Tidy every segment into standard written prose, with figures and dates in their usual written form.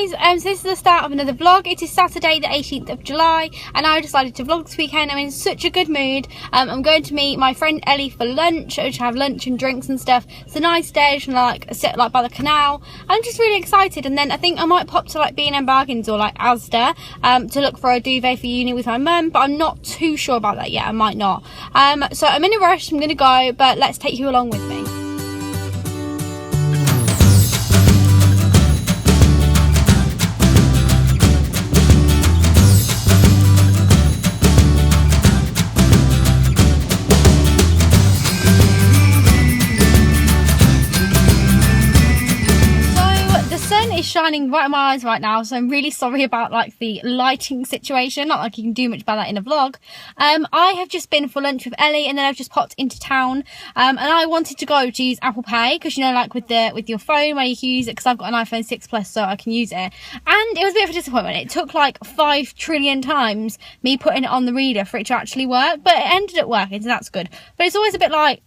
Hi guys, so this is the start of another vlog. It is Saturday the 18th of July and I decided to vlog this weekend. I'm in such a good mood. I'm going to meet my friend Ellie for lunch, to have lunch and drinks and stuff. It's a nice day, just sit by the canal. I'm just really excited, and then I think I might pop to B&M Bargains or Asda to look for a duvet for uni with my mum, but I'm not too sure about that yet. I might not. So I'm in a rush, I'm going to go, but let's take you along with me. Is shining right in my eyes right now, so I'm really sorry about the lighting situation. Not like you can do much about that in a vlog. I have just been for lunch with Ellie, and then I've just popped into town, and I wanted to go to use Apple Pay because with your phone where you can use it, because I've got an iPhone 6 Plus, so I can use it. And it was a bit of a disappointment. It took 5 trillion times me putting it on the reader for it to actually work, but it ended up working, so that's good. But it's always a bit I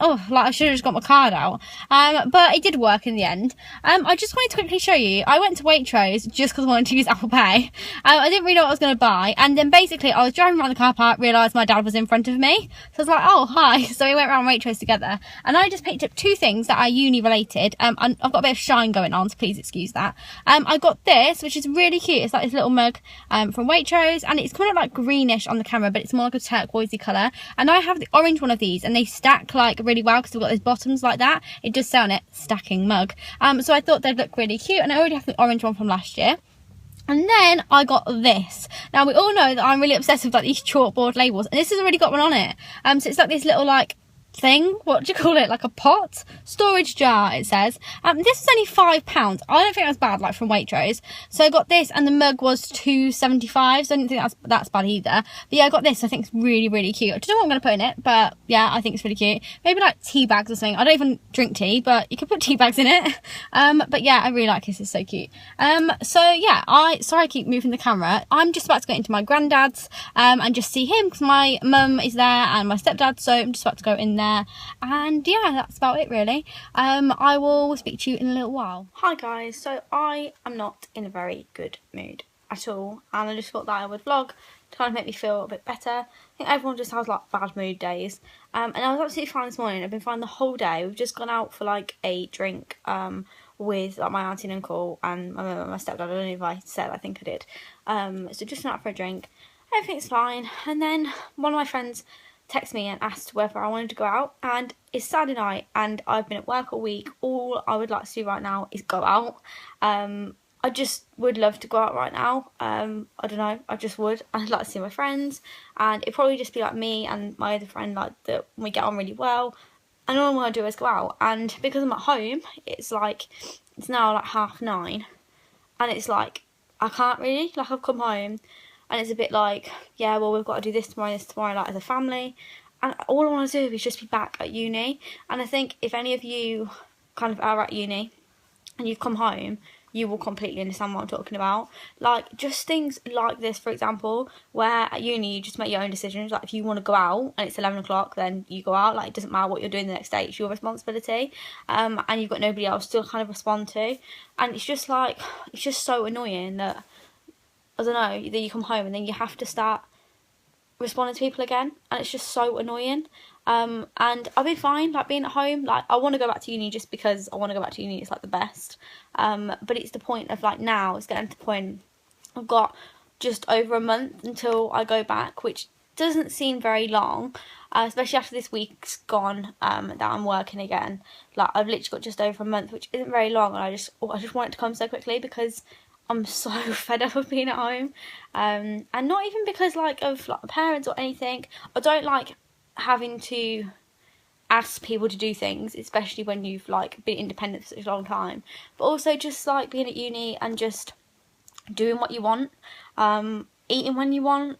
should have just got my card out. But it did work in the end. I just wanted to quickly show you. I went to Waitrose just because I wanted to use Apple Pay. I didn't really know what I was going to buy, and then basically I was driving around the car park, realised my dad was in front of me, so I was like, oh hi. So we went around Waitrose together, and I just picked up 2 things that are uni related. I've got a bit of shine going on, so please excuse that. I got this, which is really cute. It's this little mug from Waitrose, and it's kind of greenish on the camera, but it's more like a turquoisey colour. And I have the orange one of these, and they stack really well because they've got those bottoms like that. It does say on it, stacking mug. So I thought they'd look really cute, and I already have the orange one from last year. And then I got this. Now we all know that I'm really obsessed with these chalkboard labels, and this has already got one on it. So it's this little thing, what do you call it, a pot storage jar, it says. This is only £5. I don't think that's bad, from Waitrose. So I got this, and the mug was £2.75, so I don't think that's bad either. But yeah, I got this. I think it's really, really cute. I don't know what I'm going to put in it, but yeah, I think it's really cute. Maybe tea bags or something. I don't even drink tea, but you can put tea bags in it. But yeah, I really like this. It's so cute. So yeah, sorry I keep moving the camera. I'm just about to go into my granddad's and just see him, because my mum is there and my stepdad, so I'm just about to go in there. And yeah, that's about it really. I will speak to you in a little while. Hi guys, so I am not in a very good mood at all, and I just thought that I would vlog to kind of make me feel a bit better. I think everyone just has bad mood days, and I was absolutely fine this morning. I've been fine the whole day. We've just gone out for a drink with my auntie and uncle and my mum and my stepdad. I don't know if I said, I think I did. So just went out for a drink. Everything's fine, and then one of my friends texted me and asked whether I wanted to go out, and it's Saturday night and I've been at work all week. All I would like to do right now is go out. I just would love to go out right now. I don't know, I just would. I'd like to see my friends, and it'd probably just be me and my other friend that we get on really well, and all I want to do is go out. And because I'm at home, it's it's now 9:30, and it's I can't really, I've come home and it's a bit yeah, well, we've got to do this tomorrow as a family. And all I want to do is just be back at uni. And I think if any of you kind of are at uni and you've come home, you will completely understand what I'm talking about. Just things like this, for example, where at uni you just make your own decisions. If you want to go out and it's 11 o'clock, then you go out. It doesn't matter what you're doing the next day, it's your responsibility. And you've got nobody else to kind of respond to. And it's just it's just so annoying that, I don't know, that you come home and then you have to start responding to people again, and it's just so annoying. And I've been fine being at home. I want to go back to uni just because I want to go back to uni. It's the best. But it's the point of now it's getting to the point I've got just over a month until I go back, which doesn't seem very long, especially after this week's gone that I'm working again. I've literally got just over a month, which isn't very long, and I just want it to come so quickly because I'm so fed up of being at home, and not even because of parents or anything. I don't like having to ask people to do things, especially when you've been independent for such a long time. But also just being at uni and just doing what you want, eating when you want.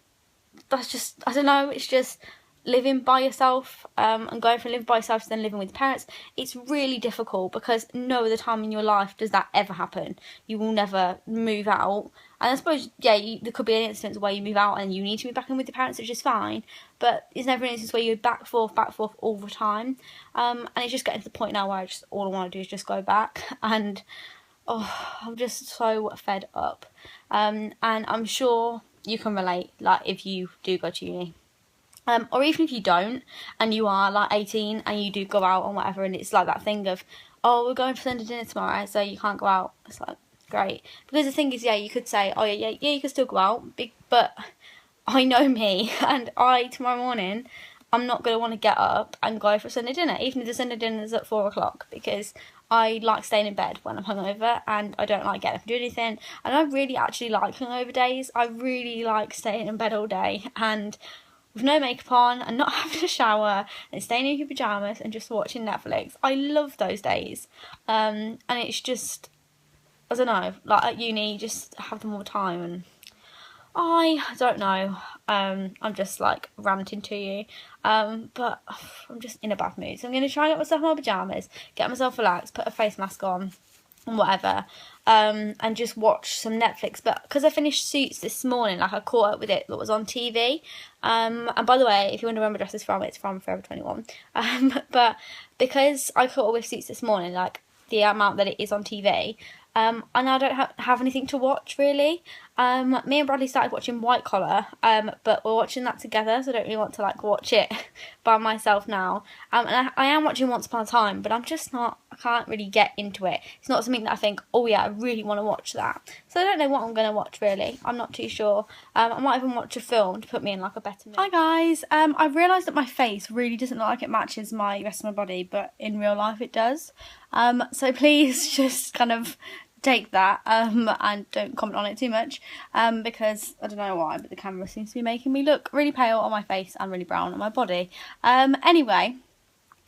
That's just, I don't know, it's just living by yourself, and going from living by yourself to then living with parents. It's really difficult because no other time in your life does that ever happen. You will never move out, and I suppose there could be an instance where you move out and you need to move back in with your parents, which is fine, but there's never an instance where you're back forth all the time. And it's just getting to the point now where all I want to do is just go back, and oh, I'm just so fed up. And I'm sure you can relate, like, if you do go to uni. Or even if you don't, and you are like 18 and you do go out and whatever, and it's like that thing of, oh, we're going for Sunday dinner tomorrow, so you can't go out. It's like, great. Because the thing is, yeah, you could say, oh yeah, you can still go out, but I know me, and tomorrow morning, I'm not going to want to get up and go for Sunday dinner, even if the Sunday dinner is at 4 o'clock, because I like staying in bed when I'm hungover, and I don't like getting up and do anything. And I really actually like hungover days. I really like staying in bed all day, and with no makeup on, and not having a shower, and staying in your pyjamas, and just watching Netflix. I love those days. And it's just, I don't know, like at uni, you just have them all the time, and I don't know. I'm just like ranting to you. But I'm just in a bad mood. So I'm going to try and get myself in my pyjamas, get myself relaxed, put a face mask on, and whatever. And just watch some Netflix. But because I finished Suits this morning, like I caught up with it that was on TV. And by the way, if you wonder where my dress is from, it's from Forever 21. But because I caught up with Suits this morning, like the amount that it is on TV, and I don't have anything to watch really. Me and Bradley started watching White Collar, but we're watching that together, so I don't really want to like watch it by myself now. And I am watching Once Upon a Time, but I'm just not, I can't really get into it. It's not something that I think, oh yeah, I really want to watch that. So I don't know what I'm going to watch really. I'm not too sure. I might even watch a film to put me in like a better mood. Hi guys, I've realised that my face really doesn't look like it matches my rest of my body, but in real life it does. So please just kind of take that and don't comment on it too much, because I don't know why, but the camera seems to be making me look really pale on my face and really brown on my body. Anyway,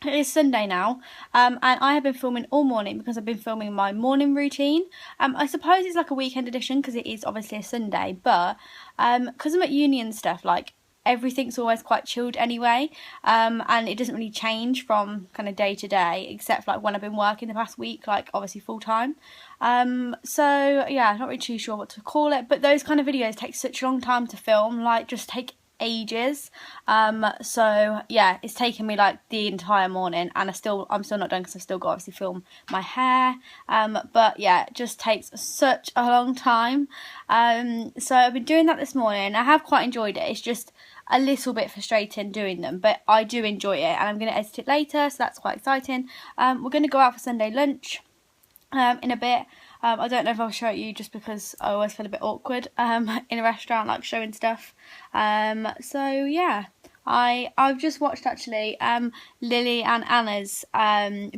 it is Sunday now, and I have been filming all morning because I've been filming my morning routine. I suppose it's like a weekend edition because it is obviously a Sunday, but because I'm at uni and stuff, like everything's always quite chilled anyway, and it doesn't really change from kind of day to day, except like when I've been working the past week, like obviously full time. So yeah, I'm not really too sure what to call it, but those kind of videos take such a long time to film, like just take ages. So yeah, it's taken me like the entire morning, and I'm still not done because I've still got to obviously film my hair. But yeah, it just takes such a long time. So I've been doing that this morning. I have quite enjoyed it. It's just a little bit frustrating doing them, but I do enjoy it, and I'm going to edit it later, so that's quite exciting. We're going to go out for Sunday lunch in a bit. I don't know if I'll show it you just because I always feel a bit awkward in a restaurant, like showing stuff. So yeah, I've just watched actually Lily and Anna's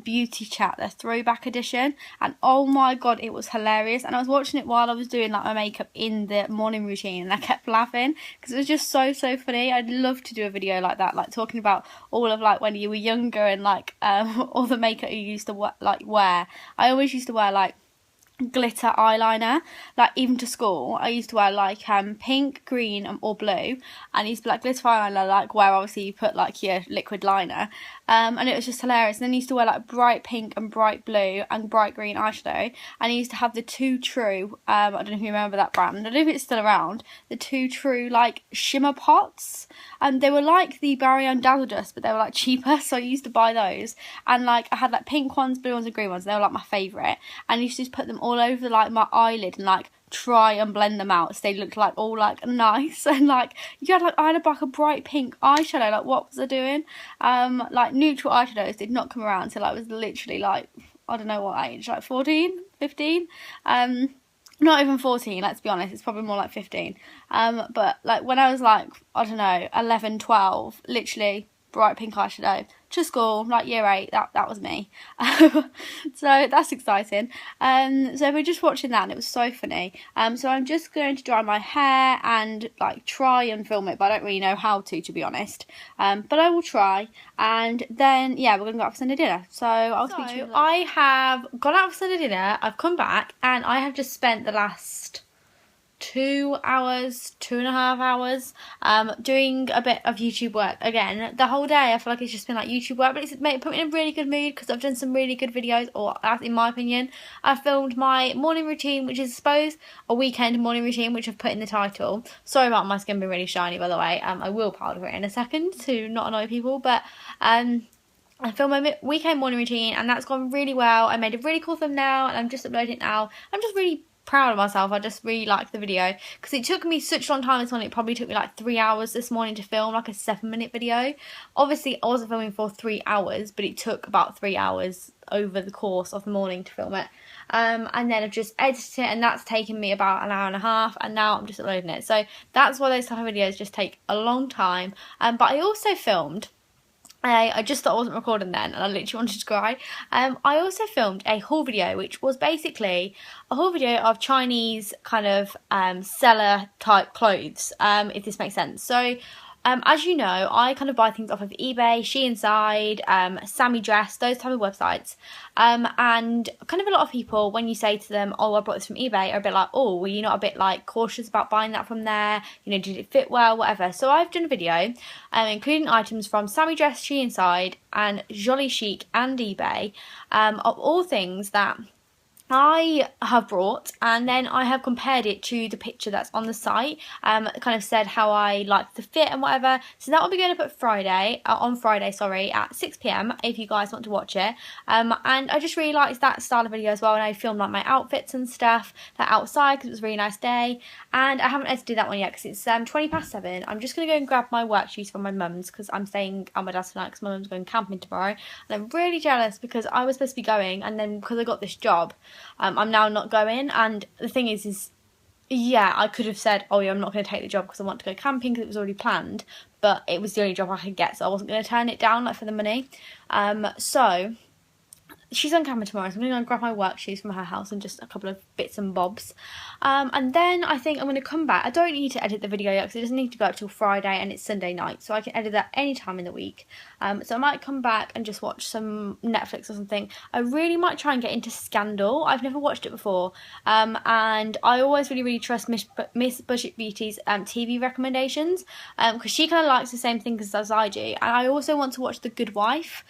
beauty chat, their throwback edition, and oh my god, it was hilarious. And I was watching it while I was doing like my makeup in the morning routine, and I kept laughing because it was just so funny. I'd love to do a video like that, like talking about all of like when you were younger and like all the makeup you used to wear. I always used to wear like glitter eyeliner, like even to school I used to wear like pink, green or blue, and I used to be like glitter eyeliner, like where obviously you put like your liquid liner, and it was just hilarious. And then I used to wear like bright pink and bright blue and bright green eyeshadow, and I used to have the Too True, I don't know if you remember that brand, I don't know if it's still around, the Too True like shimmer pots, and they were like the Barry and Dazzle Dust, but they were like cheaper, so I used to buy those. And like I had like pink ones, blue ones and green ones, they were like my favourite, and I used to just put them all over like my eyelid and like try and blend them out so they looked like all like nice. And like I had like a bright pink eyeshadow, like what was I doing? Like neutral eyeshadows did not come around until I was literally like, I don't know what age, like 14, 15, not even 14, let's be honest, it's probably more like 15. But like when I was like, I don't know, 11, 12, literally bright pink eyeshadow to school, like year 8, that was me. So that's exciting. So we're just watching that and it was so funny. So I'm just going to dry my hair and like try and film it, but I don't really know how to be honest. But I will try, and then yeah, we're gonna go out for Sunday dinner. So I'll speak to you. I have gone out for Sunday dinner, I've come back, and I have just spent the last 2 hours, 2.5 hours doing a bit of YouTube work again. The whole day I feel like it's just been like YouTube work, but it's put me in a really good mood because I've done some really good videos, or in my opinion I filmed my morning routine, which is I suppose a weekend morning routine, which I've put in the title. Sorry about my skin being really shiny, by the way. I will powder it in a second to not annoy people, but I filmed my weekend morning routine, and that's gone really well. I made a really cool thumbnail, and I'm just uploading it now. I'm just really proud of myself. I just really liked the video because it took me such a long time this morning. It probably took me like 3 hours this morning to film like a 7-minute video. Obviously I wasn't filming for 3 hours, but it took about 3 hours over the course of the morning to film it. And then I've just edited it, and that's taken me about an hour and a half, and now I'm just uploading it. So that's why those type of videos just take a long time. But I also filmed, I just thought I wasn't recording then, and I literally wanted to cry. I also filmed a haul video, which was basically a haul video of Chinese kind of seller type clothes, if this makes sense. So as you know, I kind of buy things off of eBay, Inside, Sammy Dress, those type of websites. And kind of a lot of people, when you say to them, oh, I bought this from eBay, are a bit like, oh, were you not a bit like cautious about buying that from there? You know, did it fit well, whatever. So I've done a video including items from Sammy Dress, Inside, and Jolly Chic and eBay, of all things that I have brought, and then I have compared it to the picture that's on the site, kind of said how I like the fit and whatever. So that will be going up at on Friday, sorry, at 6 PM if you guys want to watch it. And I just really liked that style of video as well, and I filmed like my outfits and stuff that outside because it was a really nice day. And I haven't edited that one yet because it's 7:20. I'm just going to go and grab my work shoes from my mum's because I'm staying at my dad's tonight because my mum's going camping tomorrow, and I'm really jealous because I was supposed to be going, and then because I got this job, I'm now not going. And the thing is yeah, I could have said, oh yeah, I'm not going to take the job because I want to go camping because it was already planned, but it was the only job I could get, so I wasn't going to turn it down like for the money. So she's on camera tomorrow, so I'm going to go and grab my work shoes from her house and just a couple of bits and bobs. And then I think I'm going to come back. I don't need to edit the video yet because it doesn't need to go up till Friday, and it's Sunday night, so I can edit that any time in the week. So I might come back and just watch some Netflix or something. I really might try and get into Scandal. I've never watched it before. And I always really trust Miss Budget Beauty's TV recommendations, because she kind of likes the same things as I do. And I also want to watch The Good Wife.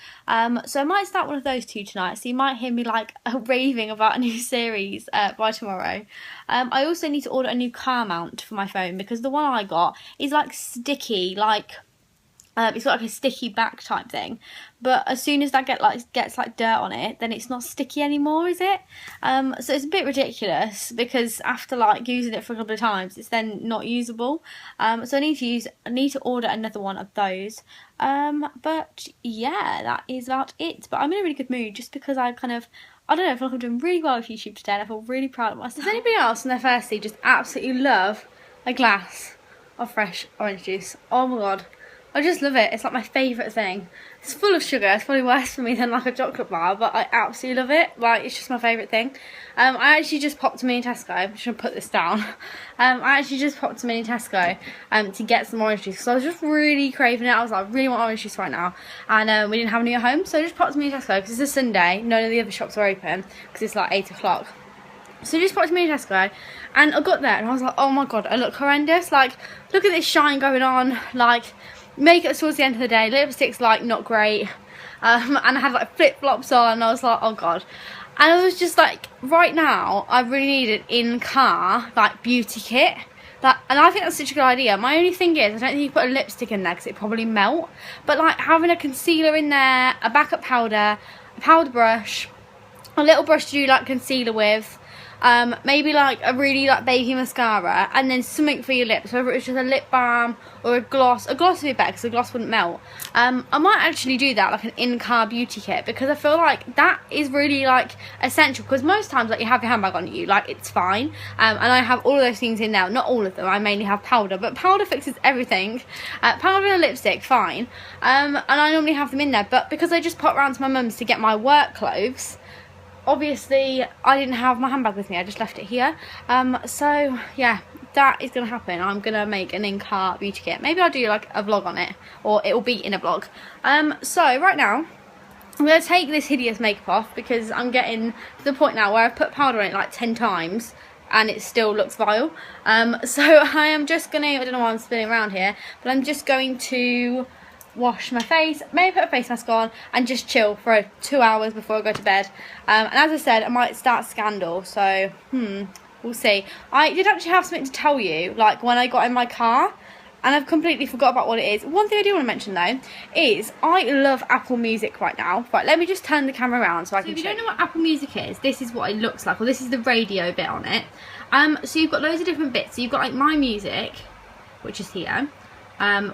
So I might start one of those two tonight. So you might hear me like raving about a new series by tomorrow. I also need to order a new car mount for my phone because the one I got is like sticky, like it's got like a sticky back type thing, but as soon as that gets like dirt on it, then it's not sticky anymore, is it? So it's a bit ridiculous because after like using it for a couple of times, it's then not usable. So I need to order another one of those. But yeah, that is about it. But I'm in a really good mood just because I don't know, I feel like I'm doing really well with YouTube today, and I feel really proud of myself. Does anybody else on their first day just absolutely love a glass of fresh orange juice? Oh my god, I just love it. It's like my favourite thing. It's full of sugar. It's probably worse for me than like a chocolate bar, but I absolutely love it. Like, it's just my favourite thing. I actually just popped to mini Tesco. I'm just going to put this down. I actually just popped to mini Tesco to get some orange juice because I was just really craving it. I was like, I really want orange juice right now. And we didn't have any at home, so I just popped to mini Tesco because it's a Sunday. None of the other shops are open because it's like 8 o'clock. So I just popped to mini Tesco, and I got there and I was like, oh my god, I look horrendous. Like, look at this shine going on. Like, makeup towards the end of the day, lipstick's like not great, and I had like flip-flops on, and I was like, oh god. And I was just like, right now I really need an in-car like beauty kit, and I think that's such a good idea. My only thing is, I don't think you put a lipstick in there because it probably melt, but like having a concealer in there, a backup powder, a powder brush, a little brush to do like concealer with, maybe like a really like baby mascara, and then something for your lips, whether it's just a lip balm or a gloss. A gloss would be better because the gloss wouldn't melt. I might actually do that, like an in-car beauty kit, because I feel like that is really like essential, because most times like you have your handbag on you, like it's fine, and I have all of those things in now. Not all of them, I mainly have powder, but powder fixes everything. Powder and lipstick, fine, and I normally have them in there, but because I just pop round to my mum's to get my work clothes, obviously I didn't have my handbag with me, I just left it here. So yeah, that is going to happen. I'm going to make an in-car beauty kit. Maybe I'll do like a vlog on it, or it will be in a vlog. So right now, I'm going to take this hideous makeup off because I'm getting to the point now where I've put powder on it like 10 times and it still looks vile. So I am just going to, I don't know why I'm spinning around here, but I'm just going to wash my face, maybe put a face mask on, and just chill for 2 hours before I go to bed. And as I said, I might start Scandal, so we'll see. I did actually have something to tell you, like when I got in my car, and I've completely forgot about what it is. One thing I do want to mention though is I love Apple Music right now. Right, let me just turn the camera around so I can show you. If you don't know what Apple Music is, this is what it looks like, or this is the radio bit on it. So you've got loads of different bits. So you've got like My Music, which is here,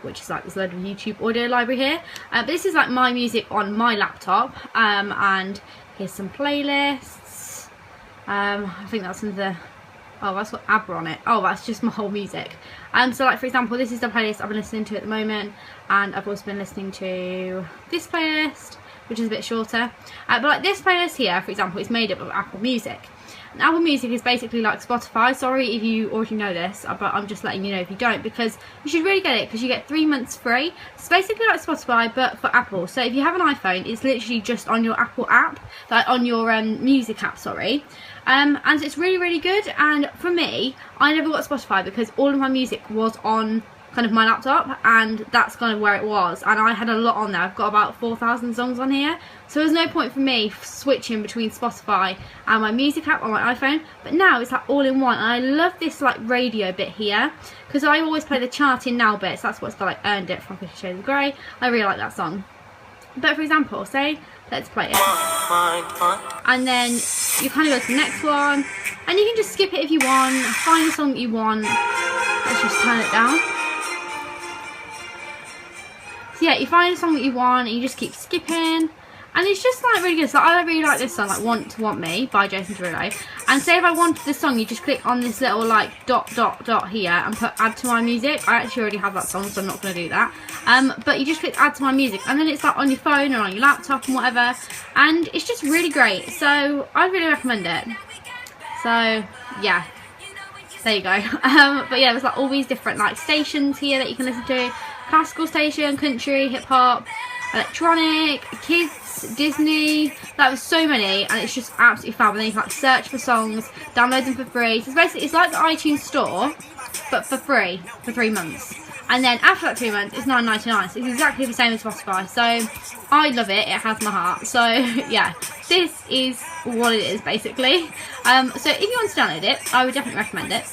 which is like this load of YouTube audio library here. But this is like My Music on my laptop, and here's some playlists. I think that's in the... Oh, that's got ABBA on it. Oh, that's just my whole music. So like for example, this is the playlist I've been listening to at the moment, and I've also been listening to this playlist, which is a bit shorter. But like this playlist here, for example, is made up of Apple Music. And Apple Music is basically like Spotify. Sorry if you already know this, but I'm just letting you know if you don't, because you should really get it, because you get 3 months free. It's basically like Spotify, but for Apple. So if you have an iPhone, it's literally just on your Apple app, like on your music app, sorry. And it's really, really good. And for me, I never got Spotify because all of my music was on kind of my laptop, and that's kind of where it was, and I had a lot on there. I've got about 4,000 songs on here, so there's no point for me switching between Spotify and my music app on my iPhone. But now it's like all in one, and I love this like radio bit here, because I always play the charting now bits. That's what's got like Earned It from 50 Shades of Grey. I really like that song. But for example, say let's play it, and then you kind of go to the next one, and you can just skip it if you want, find the song that you want. Let's just turn it down. So yeah, you find a song that you want and you just keep skipping, and it's just like really good. So I really like this song, like Want to Want Me by Jason Derulo. And say if I wanted this song, you just click on this little like dot here and put add to my music. I actually already have that song, so I'm not going to do that. But you just click add to my music, and then it's like on your phone or on your laptop and whatever, and it's just really great. So I really recommend it. So yeah, there you go. But yeah, there's like all these different like stations here that you can listen to. Classical station, country, hip hop, electronic, kids, Disney. That was so many, and it's just absolutely fab. And then you can like search for songs, download them for free. So it's basically, it's like the iTunes store, but for free for 3 months. And then after that 2 months, it's $9.99. So it's exactly the same as Spotify. So I love it. It has my heart. So yeah, this is what it is basically. So if you want to download it, I would definitely recommend it.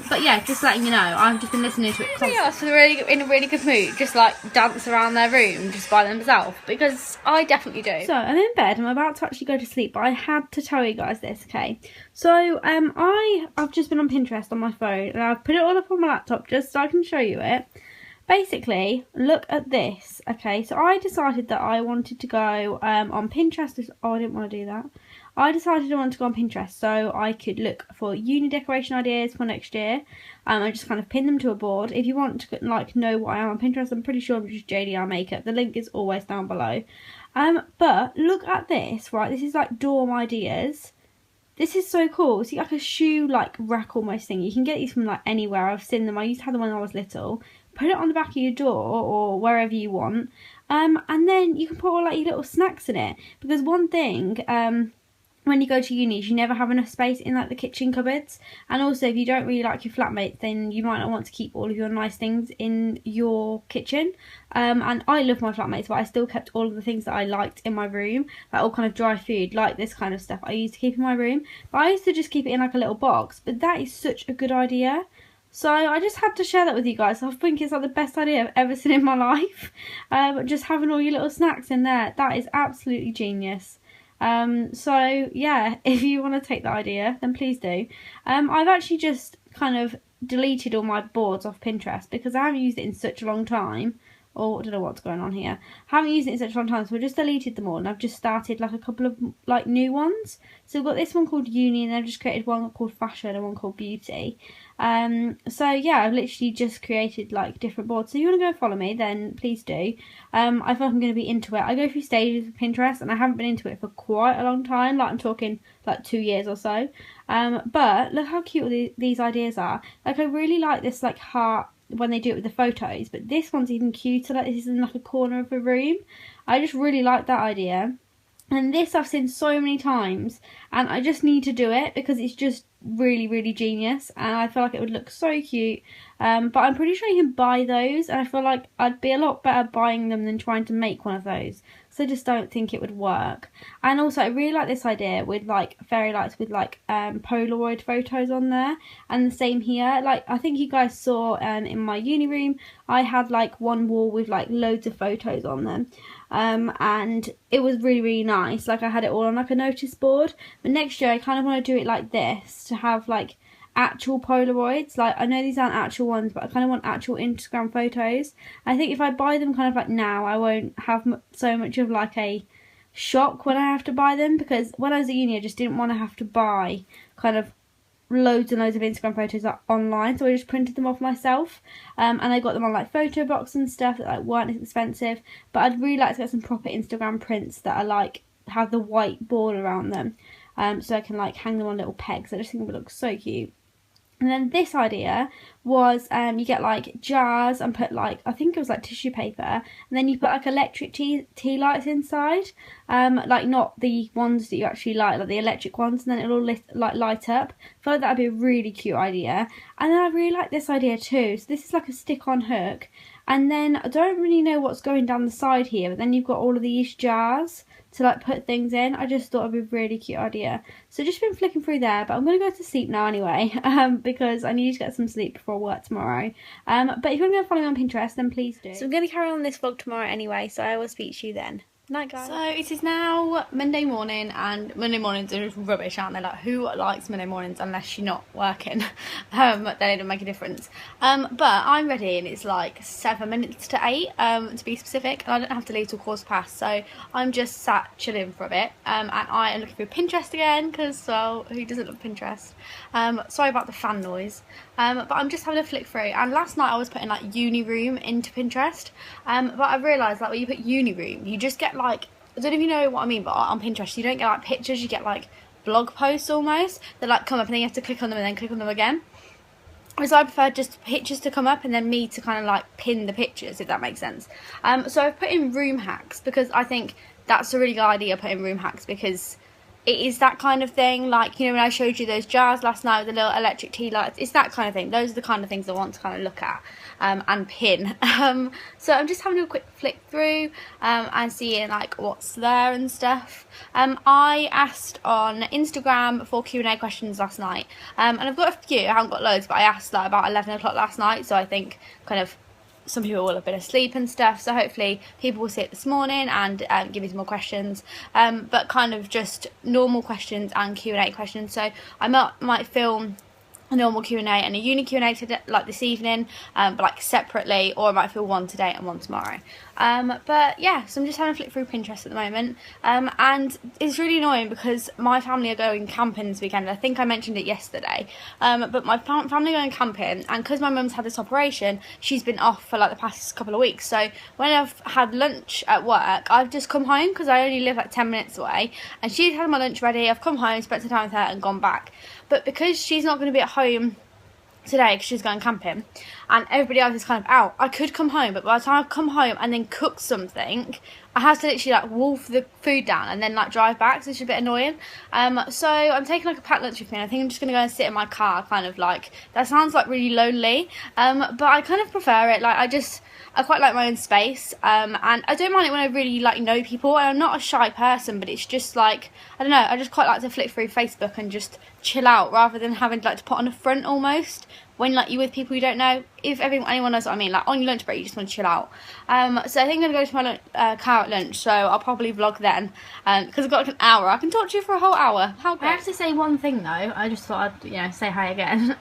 But yeah, just letting you know, I've just been listening to it constantly. Yeah, so they're in a really good mood, just like dance around their room just by themselves, because I definitely do. So I'm in bed, I'm about to actually go to sleep, but I had to tell you guys this, okay? So I've just been on Pinterest on my phone, and I've put it all up on my laptop just so I can show you it. Basically, look at this, okay? So I decided that I wanted to go on Pinterest. Oh, I didn't want to do that. I decided I wanted to go on Pinterest so I could look for uni decoration ideas for next year. I just kind of pin them to a board. If you want to like know what I am on Pinterest, I'm pretty sure I'm just jdrmakeup. The link is always down below. But look at this, right? This is like dorm ideas. This is so cool. See, like a shoe like rack almost thing. You can get these from like anywhere. I've seen them. I used to have them when I was little. Put it on the back of your door or wherever you want. And then you can put all like your little snacks in it. Because one thing, when you go to uni, you never have enough space in like the kitchen cupboards. And also, if you don't really like your flatmates, then you might not want to keep all of your nice things in your kitchen. And I love my flatmates, but I still kept all of the things that I liked in my room, like all kind of dry food, like this kind of stuff I used to keep in my room. But I used to just keep it in like a little box. But that is such a good idea. So I just had to share that with you guys. I think it's like the best idea I've ever seen in my life. Just having all your little snacks in there, that is absolutely genius. So yeah, if you want to take that idea, then please do. I've actually just kind of deleted all my boards off Pinterest because I haven't used it in such a long time. Or I don't know what's going on here. I haven't used it in such a long time, so I just deleted them all, and I've just started like a couple of like new ones. So we've got this one called Uni, and I've just created one called Fashion and one called Beauty. So yeah, I've literally just created like different boards. So if you want to go follow me, then please do. I feel like I'm going to be into it. I go through stages with Pinterest, and I haven't been into it for quite a long time. Like I'm talking like 2 years or so. But look how cute these ideas are. Like I really like this like heart when they do it with the photos, but this one's even cuter. Like this is in like a corner of a room. I just really like that idea. And this I've seen so many times, and I just need to do it because it's just really, really genius, and I feel like it would look so cute. But I'm pretty sure you can buy those, and I feel like I'd be a lot better buying them than trying to make one of those. because I just don't think it would work. And also I really like this idea with like fairy lights with like Polaroid photos on there, and the same here. Like I think you guys saw in my uni room, I had like one wall with like loads of photos on them, and it was really nice. Like I had it all on like a notice board. But next year I kind of want to do it like this, to have like actual Polaroids. Like I know these aren't actual ones, but I kind of want actual Instagram photos. I think if I buy them kind of like now, I won't have so much of like a shock when I have to buy them, because when I was at uni I just didn't want to have to buy kind of loads and loads of Instagram photos like, online, so I just printed them off myself, and I got them on like photo box and stuff that like weren't expensive. But I'd really like to get some proper Instagram prints that are like have the white border around them, so I can like hang them on little pegs. I just think it would look so cute. And then this idea was you get like jars and put like, I think it was like tissue paper, and then you put like electric tea lights inside, like not the ones that you actually like the electric ones, and then it'll light up. I feel like that'd be a really cute idea. And then I really like this idea too. So this is like a stick-on hook, and then I don't really know what's going down the side here, but then you've got all of these jars to like put things in. I just thought it'd be a really cute idea. So just been flicking through there, but I'm going to go to sleep now anyway, because I need to get some sleep before work tomorrow. But if you want to go follow me on Pinterest, then please do. So I'm going to carry on this vlog tomorrow anyway, so I will speak to you then. Night, guys. So it is now Monday morning, and Monday mornings are just rubbish, aren't they? Like, who likes Monday mornings unless you're not working? Then it don't make a difference. But I'm ready, and it's like 7 minutes to 8, to be specific, and I don't have to leave till 15:15, so I'm just sat chilling for a bit. And I am looking through Pinterest again, because, well, who doesn't love Pinterest? Sorry about the fan noise. But I'm just having a flick through, and last night I was putting like uni room into Pinterest, but I realised like when you put uni room, you just get like, I don't know if you know what I mean, but on Pinterest you don't get like pictures, you get like blog posts almost that like come up, and then you have to click on them and then click on them again. So I prefer just pictures to come up and then me to kind of like pin the pictures, if that makes sense. So I've put in room hacks, because I think that's a really good idea, putting room hacks, because it is that kind of thing. Like, you know, when I showed you those jars last night with the little electric tea lights, it's that kind of thing. Those are the kind of things I want to kind of look at and pin. So I'm just having a quick flick through and seeing like what's there and stuff. I asked on Instagram for Q&A questions last night, and I've got a few. I haven't got loads, but I asked like about 11 o'clock last night, so I think kind of some people will have been asleep and stuff, so hopefully people will see it this morning and give me some more questions, but kind of just normal questions and Q&A questions. So I might film a normal Q&A and a uni Q&A today, like this evening, but like separately, or I might film one today and one tomorrow. But yeah, so I'm just having a flick through Pinterest at the moment, and it's really annoying because my family are going camping this weekend. I think I mentioned it yesterday, but my family are going camping, and because my mum's had this operation, she's been off for like the past couple of weeks. So when I've had lunch at work, I've just come home, because I only live like 10 minutes away, and she's had my lunch ready. I've come home, spent some time with her and gone back. But because she's not going to be at home today because she's going camping and everybody else is kind of out, I could come home, but by the time I come home and then cook something, I have to literally like wolf the food down and then like drive back, so it's a bit annoying. So I'm taking like a packed lunch with me, and I think I'm just gonna go and sit in my car, kind of like, that sounds like really lonely, but I kind of prefer it. Like I quite like my own space, and I don't mind it when I really like know people, and I'm not a shy person, but it's just like, I don't know, I just quite like to flick through Facebook and just chill out, rather than having to, like, to put on a front almost when like you're with people you don't know. If anyone knows what I mean, like on your lunch break you just want to chill out. So I think I'm going to go to my car at lunch, so I'll probably vlog then, because I've got like an hour. I can talk to you for a whole hour. How great. I have to say one thing though, I just thought I'd, you know, say hi again.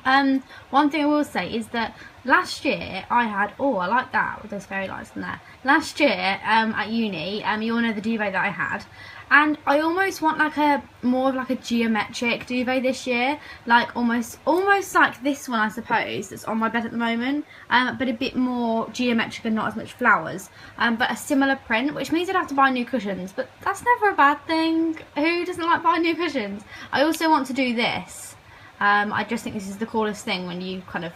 One thing I will say is that last year I had, oh, I like that with those fairy lights in there. Last year at uni, you all know the duvet that I had, and I almost want like a more of like a geometric duvet this year, like almost like this one I suppose that's on my bed at the moment, but a bit more geometric and not as much flowers, but a similar print, which means I'd have to buy new cushions, but that's never a bad thing. Who doesn't like buying new cushions? I also want to do this. I just think this is the coolest thing when you kind of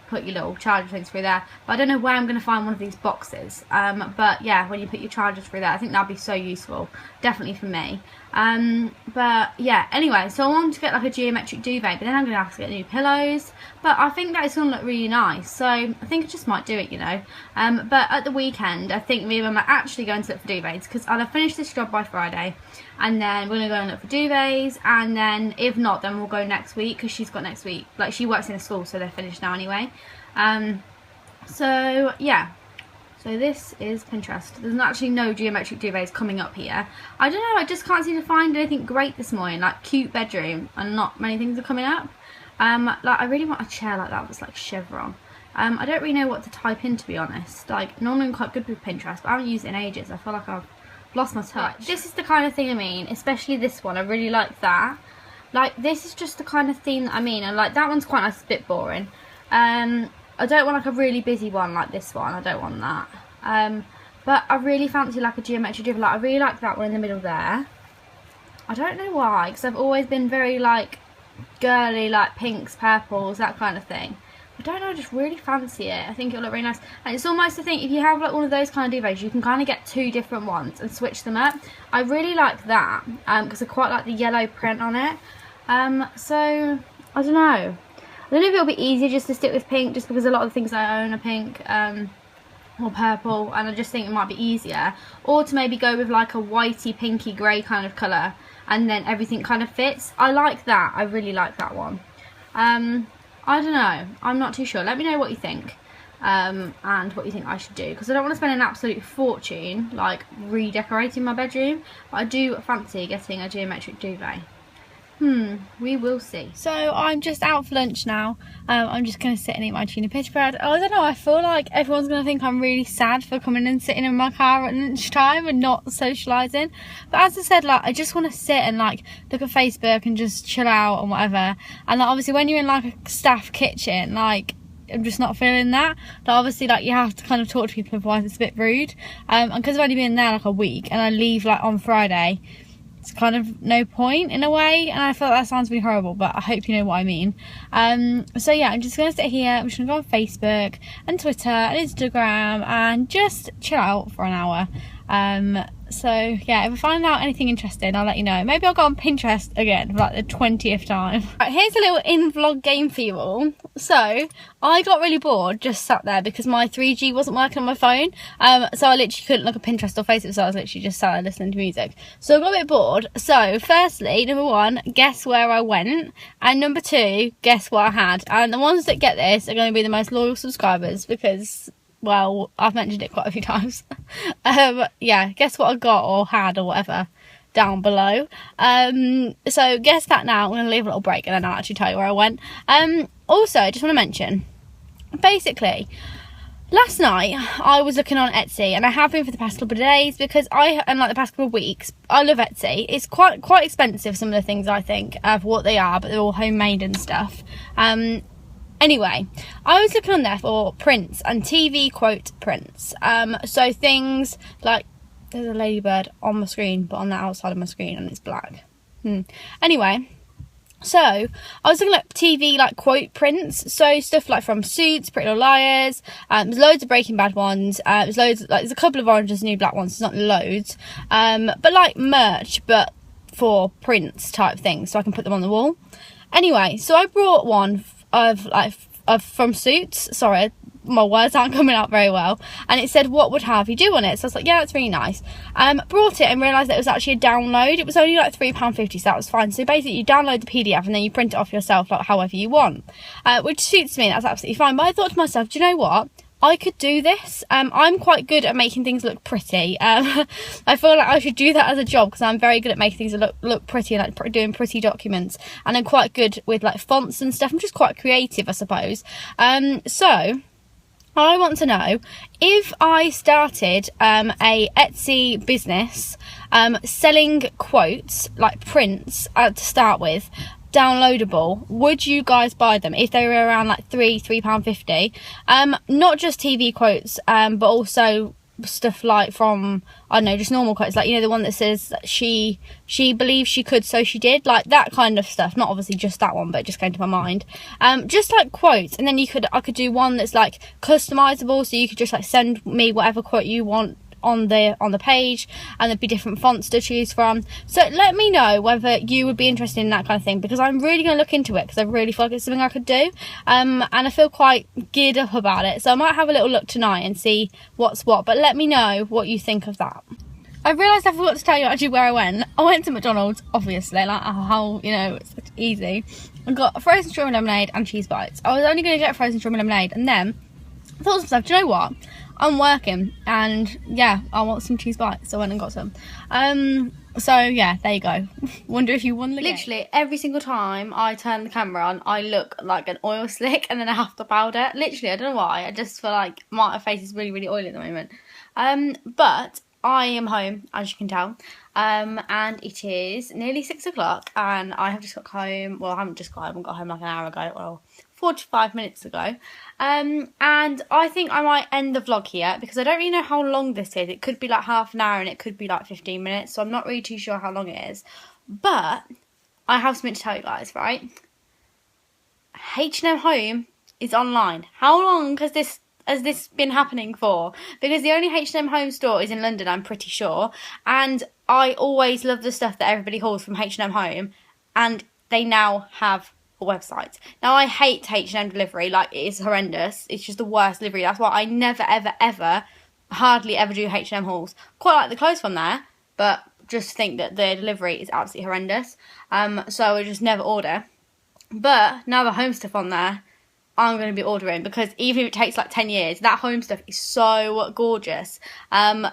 put your little charger things through there, but I don't know where I'm going to find one of these boxes, but yeah, when you put your chargers through there, I think that'd be so useful, definitely for me. But yeah, anyway, so I want to get like a geometric duvet, but then I'm going to have to get new pillows. But I think that it's going to look really nice, so I think I just might do it, you know. But at the weekend, I think me and Mum are actually going to look for duvets, because I'll have finished this job by Friday, and then we're going to go and look for duvets, and then if not, then we'll go next week, because she's got next week, like she works in a school, so they're finished now anyway. So yeah. So this is Pinterest. There's actually no geometric duvets coming up here. I don't know, I just can't seem to find anything great this morning. Like cute bedroom, and not many things are coming up. Like I really want a chair like that that's like chevron. I don't really know what to type in, to be honest. Like normally I'm quite good with Pinterest, but I haven't used it in ages. I feel like I've lost my touch. This is the kind of thing I mean, especially this one. I really like that. Like this is just the kind of theme that I mean, and like that one's quite nice, a bit boring. I don't want like a really busy one like this one. I don't want that. But I really fancy like a geometric duvet. Like I really like that one in the middle there. I don't know why, because I've always been very like girly, like pinks, purples, that kind of thing. I don't know, I just really fancy it. I think it'll look really nice. And it's almost, I think, if you have like one of those kind of duvets, you can kind of get two different ones and switch them up. I really like that, because I quite like the yellow print on it. So, I don't know. I don't know if it'll be easier just to stick with pink, just because a lot of the things I own are pink or purple, and I just think it might be easier. Or to maybe go with like a whitey, pinky, grey kind of colour, and then everything kind of fits. I like that. I really like that one. I don't know. I'm not too sure. Let me know what you think, and what you think I should do, because I don't want to spend an absolute fortune like redecorating my bedroom, but I do fancy getting a geometric duvet. We will see. So I'm just out for lunch now. I'm just going to sit and eat my tuna pita bread. I don't know, I feel like everyone's going to think I'm really sad for coming and sitting in my car at lunchtime and not socialising. But as I said, like I just want to sit and like look at Facebook and just chill out and whatever. And like, obviously when you're in like a staff kitchen, like I'm just not feeling that. Like obviously like you have to kind of talk to people, otherwise it's a bit rude. And because I've only been there like a week and I leave like on Friday, it's kind of no point in a way, and I feel like that sounds really horrible, but I hope you know what I mean. So yeah, I'm just going to sit here, I'm just going to go on Facebook and Twitter and Instagram and just chill out for an hour. So yeah, if I find out anything interesting, I'll let you know. Maybe I'll go on Pinterest again for like the 20th time. Right, here's a little in-vlog game for you all. So I got really bored just sat there because my 3G wasn't working on my phone. So I literally couldn't look at Pinterest or Facebook, so I was literally just sat there listening to music. So I got a bit bored. So firstly, number one, guess where I went, and number two, guess what I had. And the ones that get this are going to be the most loyal subscribers, because, well, I've mentioned it quite a few times. Yeah, guess what I got or had or whatever down below. So guess that now. I'm going to leave a little break and then I'll actually tell you where I went. Also, I just want to mention, basically, last night I was looking on Etsy, and I have been for the past couple of days, because and like the past couple of weeks, I love Etsy. It's quite expensive, some of the things, I think, for what they are, but they're all homemade and stuff. Anyway, I was looking on there for prints and TV quote prints. So things like, there's a ladybird on my screen, but on the outside of my screen, and it's black. Anyway, so I was looking at TV like quote prints. So stuff like from Suits, Pretty Little Liars. There's loads of Breaking Bad ones. There's loads, like there's a couple of Orange Is the New Black ones. It's not loads. But like merch, but for prints type things, so I can put them on the wall. Anyway, so I brought one of from Suits. Sorry, my words aren't coming out very well. And it said, what would Harvey do on it? So I was like, yeah, that's really nice. Brought it and realised that it was actually a download. It was only like £3.50, so that was fine. So basically you download the PDF and then you print it off yourself, like however you want, which suits me. That's absolutely fine. But I thought to myself, do you know what, I could do this. I'm quite good at making things look pretty. I feel like I should do that as a job, because I'm very good at making things look pretty, like doing pretty documents, and I'm quite good with like fonts and stuff. I'm just quite creative, I suppose. So I want to know, if I started a Etsy business selling quotes, like prints to start with, downloadable, would you guys buy them if they were around like £3.50? Not just TV quotes, but also stuff like from, I don't know, just normal quotes, like, you know, the one that says that she believes she could, so she did, like that kind of stuff. Not obviously just that one, but it just came to my mind. Just like quotes, and then I could do one that's like customizable, so you could just like send me whatever quote you want on the page, and there'd be different fonts to choose from. So let me know whether you would be interested in that kind of thing, because I'm really going to look into it, because I really feel like it's something I could do, and I feel quite geared up about it. So I might have a little look tonight and see what's what, but let me know what you think of that. I realised I forgot to tell you actually where I went. I went to McDonald's, obviously, like how, you know, it's easy. I got a frozen strawberry lemonade and cheese bites. I was only going to get a frozen strawberry lemonade, and then I thought to myself, do you know what? I'm working, and yeah, I want some cheese bites, so I went and got some. So yeah, there you go. Wonder if you won the game. Literally every single time I turn the camera on, I look like an oil slick, and then I have to powder. Literally, I don't know why. I just feel like my face is really, really oily at the moment. But I am home, as you can tell, and it is nearly 6 o'clock, and I have just got home. Well, I haven't just got home. I got home like an hour ago, well, 45 minutes ago. And I think I might end the vlog here, because I don't really know how long this is. It could be like half an hour, and it could be like 15 minutes, so I'm not really too sure how long it is. But I have something to tell you guys, right? H&M Home is online. How long has this been happening for? Because the only H&M Home store is in London, I'm pretty sure, and I always love the stuff that everybody hauls from H&M Home, and they now have a website. Now, I hate H&M delivery, like, it is horrendous. It's just the worst delivery. That's why I never, ever, ever, hardly ever do H&M hauls. Quite like the clothes from there, but just think that the delivery is absolutely horrendous. So I just never order. But now the home stuff on there, I'm going to be ordering, because even if it takes like 10 years, that home stuff is so gorgeous.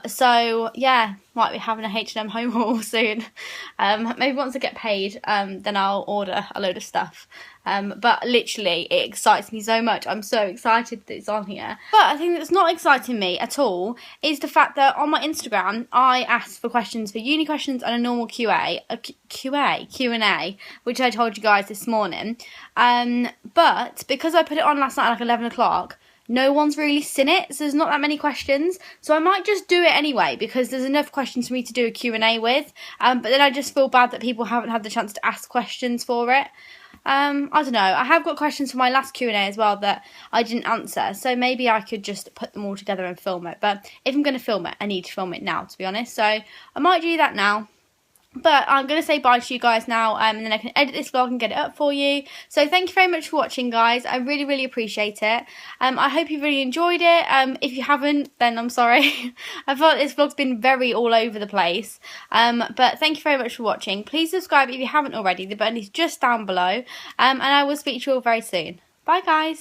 So yeah, might be having a H&M home haul soon. Maybe once I get paid, then I'll order a load of stuff. But literally, it excites me so much. I'm so excited that it's on here. But I think that's not exciting me at all is the fact that on my Instagram, I asked for questions for uni questions and a normal Q&A, which I told you guys this morning. But because I put it on last night at like 11 o'clock, no one's really seen it, so there's not that many questions. So I might just do it anyway, because there's enough questions for me to do a Q&A with. But then I just feel bad that people haven't had the chance to ask questions for it. I don't know. I have got questions for my last Q&A as well that I didn't answer, so maybe I could just put them all together and film it. But if I'm going to film it, I need to film it now, to be honest. So I might do that now. But I'm going to say bye to you guys now, and then I can edit this vlog and get it up for you. So thank you very much for watching, guys. I really, really appreciate it. I hope you really enjoyed it. If you haven't, then I'm sorry. I feel like this vlog's been very all over the place. But thank you very much for watching. Please subscribe if you haven't already. The button is just down below. And I will speak to you all very soon. Bye, guys.